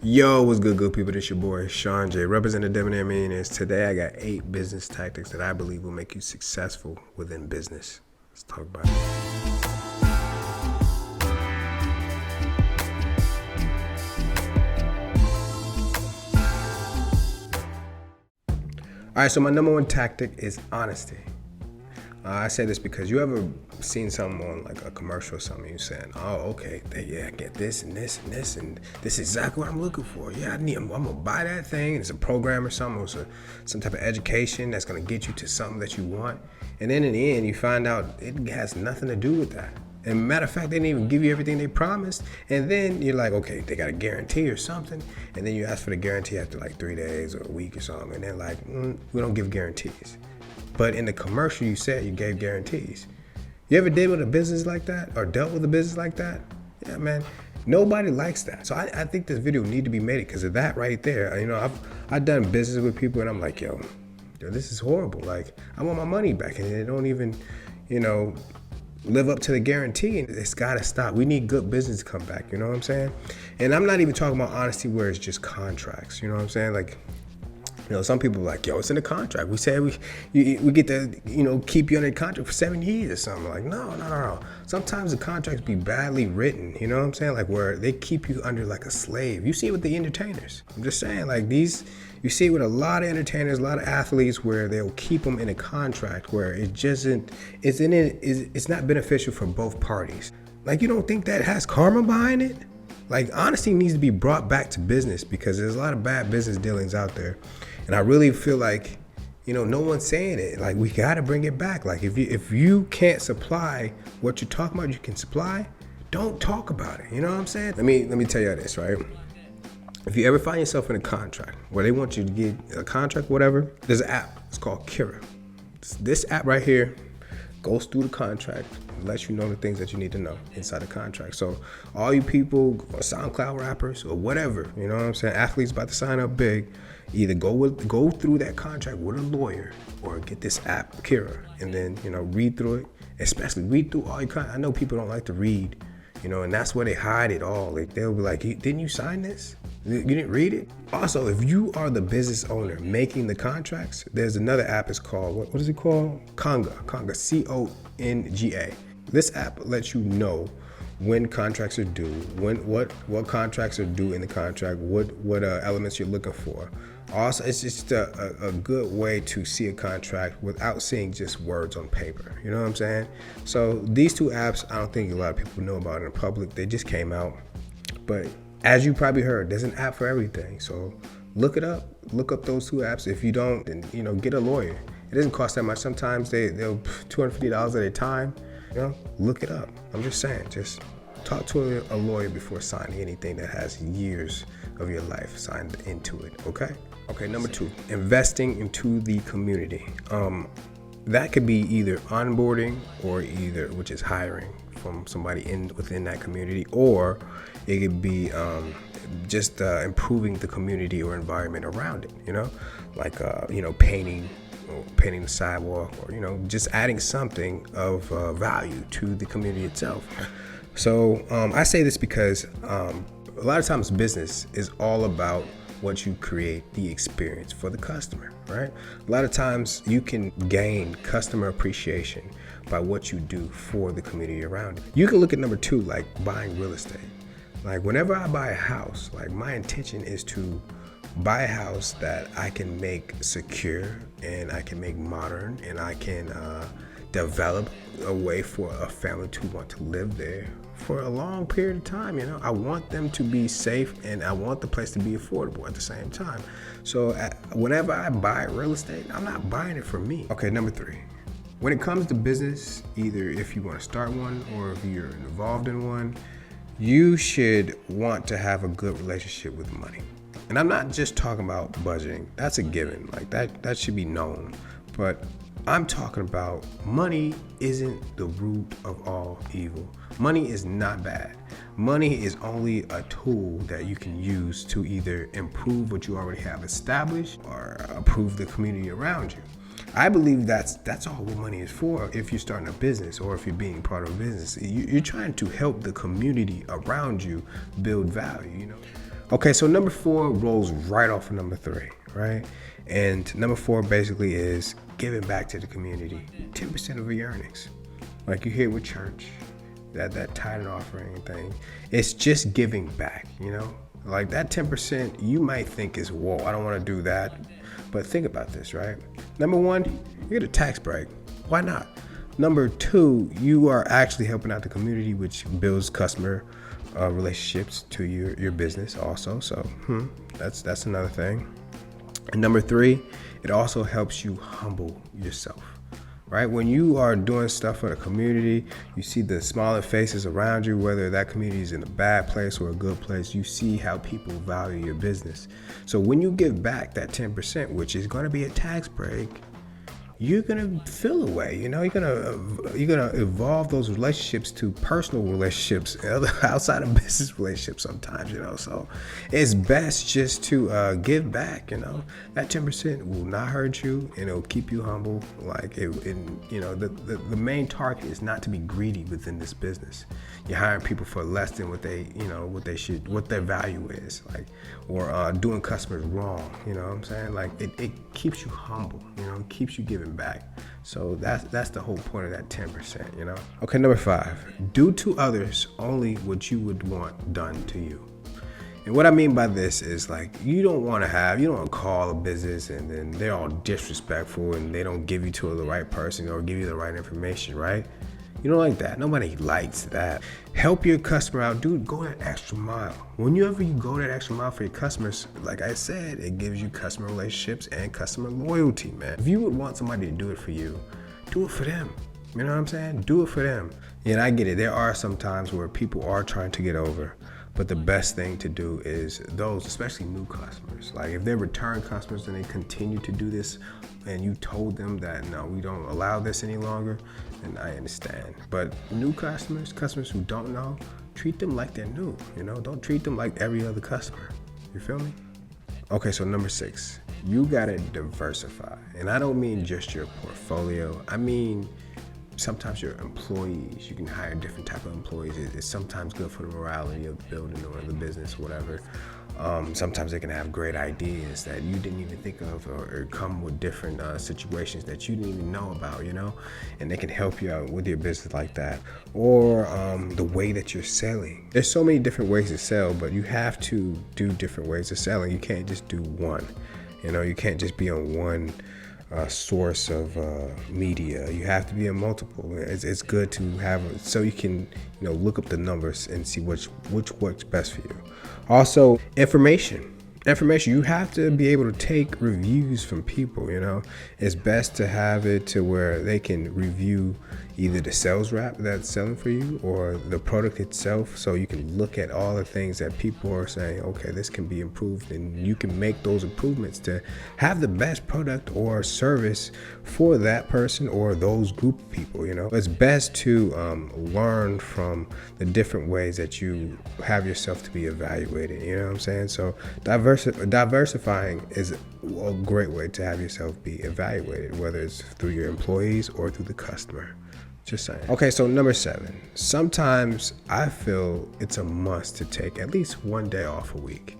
Yo, what's good people? This your boy Sean J, representing Debonair Millionaires. Today I got 8 business tactics that I believe will make you successful within business. Let's talk about it. All right, so my number one tactic is honesty. I say this because you ever seen something on like a commercial or something, you saying, oh, okay, I get this and this and this, and this is exactly what I'm looking for. Yeah, I'm gonna buy that thing. It's a program or something, or some type of education that's gonna get you to something that you want. And then in the end, you find out it has nothing to do with that. And matter of fact, they didn't even give you everything they promised. And then you're like, okay, they got a guarantee or something. And then you ask for the guarantee after like 3 days or a week or something. And they're like, we don't give guarantees. But in the commercial, you said you gave guarantees. You ever deal with a business like that or dealt with a business like that? Yeah, man. Nobody likes that. So I think this video need to be made because of that right there. You know, I've done business with people and I'm like, yo, this is horrible. Like, I want my money back. And they don't even, live up to the guarantee. And it's got to stop. We need good business to come back. You know what I'm saying? And I'm not even talking about honesty where it's just contracts. You know what I'm saying? Like, some people are like, yo, it's in the contract. We said we get to, keep you under the contract for 7 years or something. Like, no. Sometimes the contracts be badly written, you know what I'm saying? Like where they keep you under like a slave. You see it with the entertainers. I'm just saying, like you see it with a lot of entertainers, a lot of athletes where they'll keep them in a contract where it's not beneficial for both parties. Like, you don't think that has karma behind it? Like, honesty needs to be brought back to business because there's a lot of bad business dealings out there. And I really feel like, no one's saying it. Like, we got to bring it back. Like, if you can't supply what you're talking about, you can supply, don't talk about it. You know what I'm saying? Let me tell you this, right? If you ever find yourself in a contract where they want you to get a contract, whatever, there's an app. It's called Kira. This app right here goes through the contract, lets you know the things that you need to know inside the contract. So all you people, or SoundCloud rappers or whatever, you know what I'm saying, athletes about to sign up big, either go through that contract with a lawyer or get this app, Kira, and then, read through it, especially read through all your contract. I know people don't like to read, and that's where they hide it all. Like, they'll be like, didn't you sign this? You didn't read it? Also, if you are the business owner making the contracts, there's another app. It's called, what is it called? Conga, Conga. This app lets you know when contracts are due, what contracts are due in the contract, what elements you're looking for. Also, it's just a good way to see a contract without seeing just words on paper. You know what I'm saying? So these two apps, I don't think a lot of people know about in the public. They just came out. But as you probably heard, there's an app for everything. So look it up. Look up those two apps. If you don't, then, get a lawyer. It doesn't cost that much. Sometimes they'll $250 at a time. Look it up. I'm just saying, just talk to a lawyer before signing anything that has years of your life signed into it, okay? Okay, number 2, investing into the community. That could be either onboarding or which is hiring from somebody within that community, or it could be just improving the community or environment around it, like, painting the sidewalk, or, just adding something of value to the community itself. So I say this because a lot of times business is all about what you create, the experience for the customer, right? A lot of times you can gain customer appreciation by what you do for the community around it. You can look at number 2, like buying real estate. Like, whenever I buy a house, like, my intention is to buy a house that I can make secure and I can make modern and I can develop a way for a family to want to live there for a long period of time. I want them to be safe and I want the place to be affordable at the same time. So whenever I buy real estate, I'm not buying it for me. Okay, number 3. When it comes to business, either if you want to start one or if you're involved in one, you should want to have a good relationship with money. And I'm not just talking about budgeting. That's a given. Like, that should be known. But I'm talking about money isn't the root of all evil. Money is not bad. Money is only a tool that you can use to either improve what you already have established or improve the community around you. I believe that's all what money is for. If you're starting a business or if you're being part of a business, you're trying to help the community around you build value, Okay, so number 4 rolls right off of number 3, right? And number 4 basically is giving back to the community, 10% of your earnings. Like you hear with church, that tithe and offering thing. It's just giving back, you know? Like that 10%, you might think is, whoa, I don't want to do that. But think about this, right? Number 1, you get a tax break. Why not? Number 2, you are actually helping out the community, which builds customer relationships to your business also. So that's another thing. And number 3, it also helps you humble yourself. Right? When you are doing stuff for the community, you see the smiling faces around you, whether that community is in a bad place or a good place, you see how people value your business. So when you give back that 10%, which is going to be a tax break, you're gonna feel a way, you know. You're gonna evolve those relationships to personal relationships outside of business relationships sometimes, you know. So it's best just to give back, you know. That 10% will not hurt you, and it'll keep you humble. Like you know, the main target is not to be greedy within this business. You're hiring people for less than what what their value is, like, or doing customers wrong. You know what I'm saying? Like it keeps you humble, you know. It keeps you giving back. So that's the whole point of that 10%, you know. Okay, number 5, do to others only what you would want done to you. And what I mean by this is, like, you don't want to call a business and then they're all disrespectful and they don't give you to the right person or give you the right information, right? You don't like that. Nobody likes that. Help your customer out. Dude, go that extra mile. Whenever you go that extra mile for your customers, like I said, it gives you customer relationships and customer loyalty, man. If you would want somebody to do it for you, do it for them. You know what I'm saying? Do it for them. And I get it. There are some times where people are trying to get over. But the best thing to do is those, especially new customers. Like if they're return customers and they continue to do this and you told them that, no, we don't allow this any longer, then I understand. But new customers who don't know, treat them like they're new, you know? Don't treat them like every other customer. You feel me? Okay, so number 6, you gotta diversify. And I don't mean just your portfolio. I mean, sometimes your employees, you can hire different type of employees. It's sometimes good for the morality of the building or the business, whatever. Sometimes they can have great ideas that you didn't even think of, or come with different situations that you didn't even know about, you know, and they can help you out with your business like that. Or the way that you're selling. There's so many different ways to sell, but you have to do different ways of selling. You can't just do one, you know, you can't just be on one source of media. You have to be in multiple. It's good to have, so you can, you know, look up the numbers and see which works best for you. Also, information. You have to be able to take reviews from people, you know. It's best to have it to where they can review either the sales rep that's selling for you or the product itself, so you can look at all the things that people are saying, okay, this can be improved, and you can make those improvements to have the best product or service for that person or those group of people, you know. It's best to learn from the different ways that you have yourself to be evaluated, you know what I'm saying? So diversifying is a great way to have yourself be evaluated, whether it's through your employees or through the customer. Just saying. Okay, so number 7. Sometimes I feel it's a must to take at least one day off a week.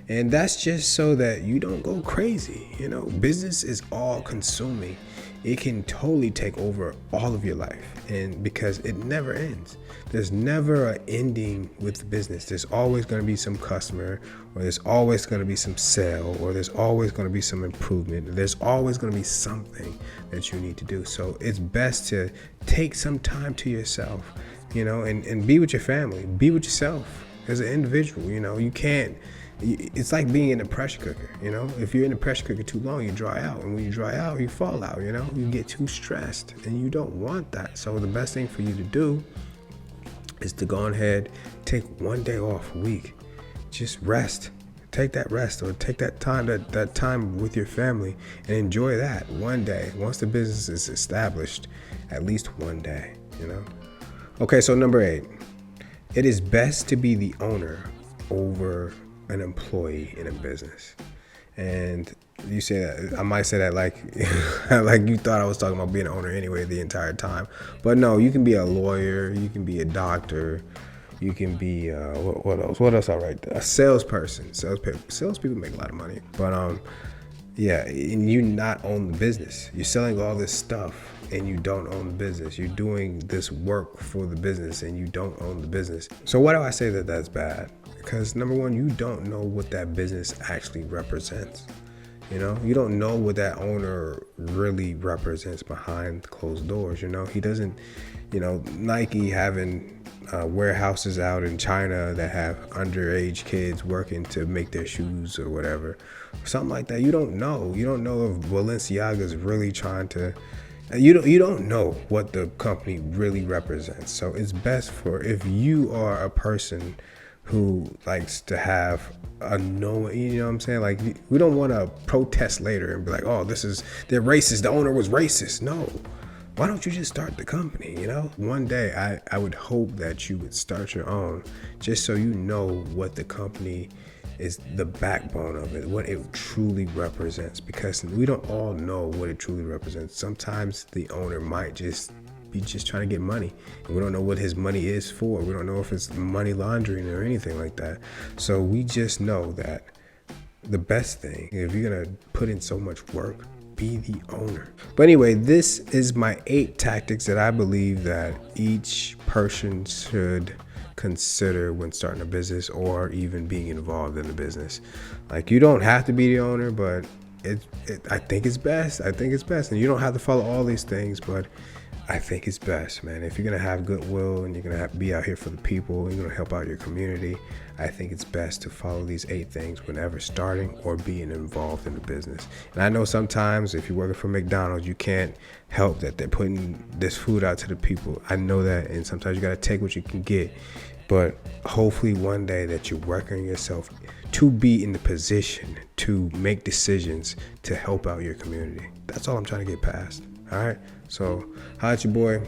And that's just so that you don't go crazy. You know, business is all consuming. It can totally take over all of your life, and because it never ends. There's never an ending with the business. There's always going to be some customer, or there's always going to be some sale, or there's always going to be some improvement. There's always going to be something that you need to do. So it's best to take some time to yourself, you know, and be with your family, be with yourself as an individual. You know, you can't. It's like being in a pressure cooker, you know. If you're in a pressure cooker too long, you dry out, and when you dry out, you fall out, you know. You get too stressed, and you don't want that. So the best thing for you to do is to go ahead, take one day off a week, just rest. Take that rest, or take that time with your family, and enjoy that one day. Once the business is established, at least one day, you know. Okay, so number 8, it is best to be the owner over an employee in a business. And you say that, I might say that like like you thought I was talking about being an owner anyway the entire time. But no, you can be a lawyer, you can be a doctor, You can be what else? What else I write? A salesperson. Salespeople make a lot of money, but yeah, and you not own the business. You're selling all this stuff and you don't own the business. You're doing this work for the business and you don't own the business. So why do I say that that's bad? Because number one, you don't know what that business actually represents. You know, you don't know what that owner really represents behind closed doors. You know, he doesn't, Nike having warehouses out in China that have underage kids working to make their shoes or whatever, something like that. You don't know. You don't know if Balenciaga is really trying to. You don't know what the company really represents. So it's best for if you are a person who likes to have a knowing, you know what I'm saying? Like, we don't want to protest later and be like, oh, they're racist. The owner was racist. No. Why don't you just start the company, One day I would hope that you would start your own, just so you know what the company is, the backbone of it, what it truly represents, because we don't all know what it truly represents. Sometimes the owner might just be trying to get money, and we don't know what his money is for. We don't know if it's money laundering or anything like that. So we just know that the best thing, if you're gonna put in so much work, be the owner. But anyway, this is my 8 tactics that I believe that each person should consider when starting a business or even being involved in the business. Like, you don't have to be the owner, but I think it's best. And you don't have to follow all these things, but I think it's best, man. If you're gonna have goodwill and you're gonna be out here for the people, and you're gonna help out your community, I think it's best to follow these 8 things whenever starting or being involved in the business. And I know sometimes if you're working for McDonald's, you can't help that they're putting this food out to the people. I know that, and sometimes you gotta take what you can get. But hopefully one day that you're working yourself to be in the position to make decisions to help out your community. That's all I'm trying to get past. All right. So, holla at your boy.